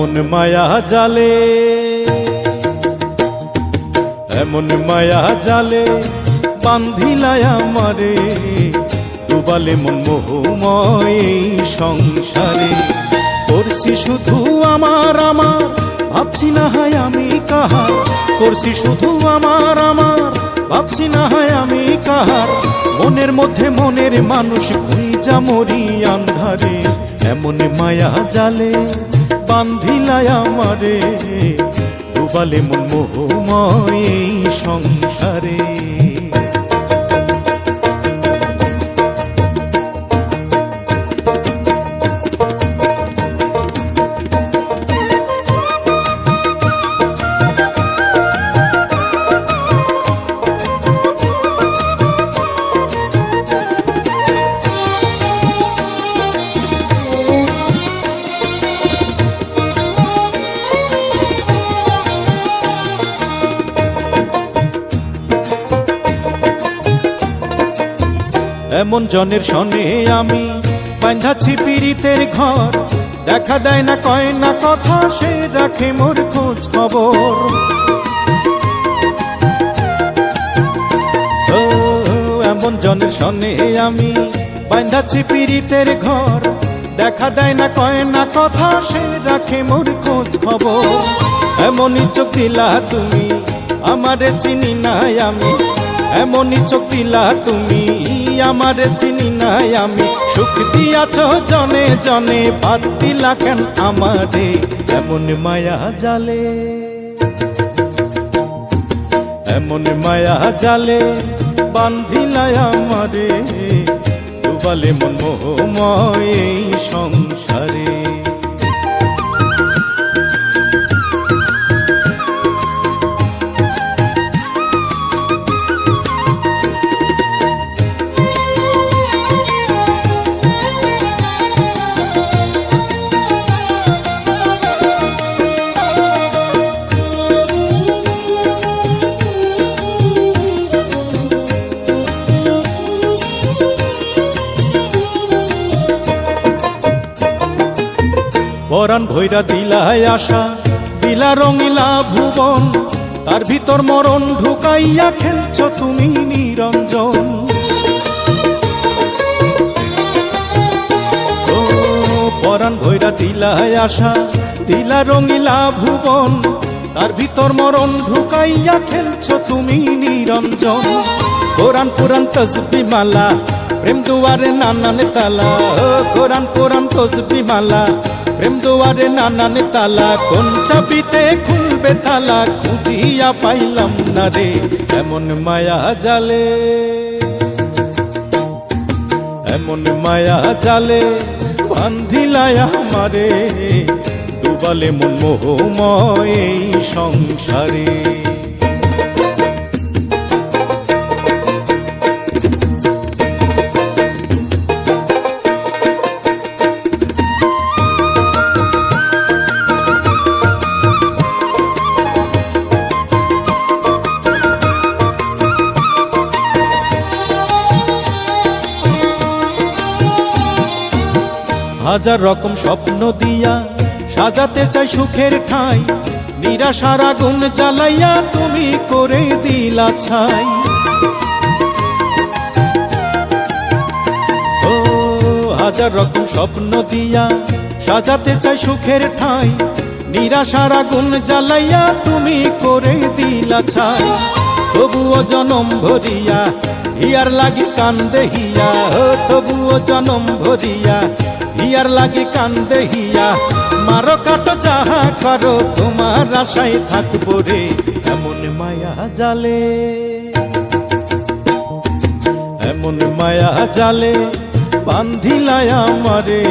এমন মায়া জালে, এমন মায়া জালে বান্ধিলায় আমারে, ডুবালে মন মোহময় এই সংসারে। করছি শুধু আমার আমার, ভাবছি না হয় আমি কাহার। করছি শুধু আমার আমার, ভাবছি না হয় আমি কাহার। মনের মধ্যে মনের মানুষ খুঁজা মরি আন্ধারে। এমন মায়া জালে বান্ধিলায় আমারে, ডুবালে মন মোহময় এই সংসারে। এমন জনের সনে আমি বাঁধাছি পীড়িতের ঘর। দেখা দেয় না কয় না কথা, সে রাখে মোর খোঁজ খবর। এমন জনের সনে আমি বাঁধাছি পীড়িতের ঘর। দেখা দেয় না কয় না কথা, সে রাখে মোর খোঁজ খবর। এমনই চোখ দিলা তুমি আমারে চিনি নাই আমি, এমনই চোখ দিলা তুমি আমারে চিনি নাই আমি। সুখ দিয়াছ জনে জনে, বাদ দিলা কেন আমারে। এমন মায়া জালে, এমন মায়া জালে বান্ধিলায় আমারে, ডুবালে মন মোহময় এই সংসারে। পরাণ ভৈরা দিলায় আশা, দিলা রঙিলা ভুবন। তার ভিতর মরণ ঢুকাইয়া খেলছ তুমি নিরঞ্জন। পরাণ ভৈরা দিলায় আশা, দিলা রঙিলা ভুবন। তার ভিতর মরণ ঢুকাইয়া খেলছ তুমি নিরঞ্জন। কোরআন পুরাণ তসবি মালা, প্রেম দুয়ারে নানান তালা। কোরআন পুরাণ তসবি মালা, প্রেম দুয়ারে নানান তালা। কোন চাবিতে খুলবে তালা, খুঁজিয়া পাইলাম না রে। এমন মায়া জালে, এমন মায়া জালে বান্ধিলায় আমারে, ডুবালে মন মোহময় এই সংসারে। হাজার রকম স্বপ্ন দিয়া সাজাতে চাই সুখের ঠাই। নিরাশার আগুন জ্বালাইয়া তুমি করে দিলা ছাই। ও হাজার রকম স্বপ্ন দিয়া সাজাতে চাই সুখের ঠাই। নিরাশার আগুন জ্বালাইয়া তুমি করে দিলা ছাই। তবুও জনম ভরিয়া হিয়ার লাগি কান্দে হিয়া। তবুও জনম ভরিয়া হিয়ার লাগি কান্দে হিয়া। মারো কাটো যাহা করো, তোমার আশায় থাকবো রে। এমন মায়া জালে, এমন মায়া জালে বান্ধিলায় আমারে,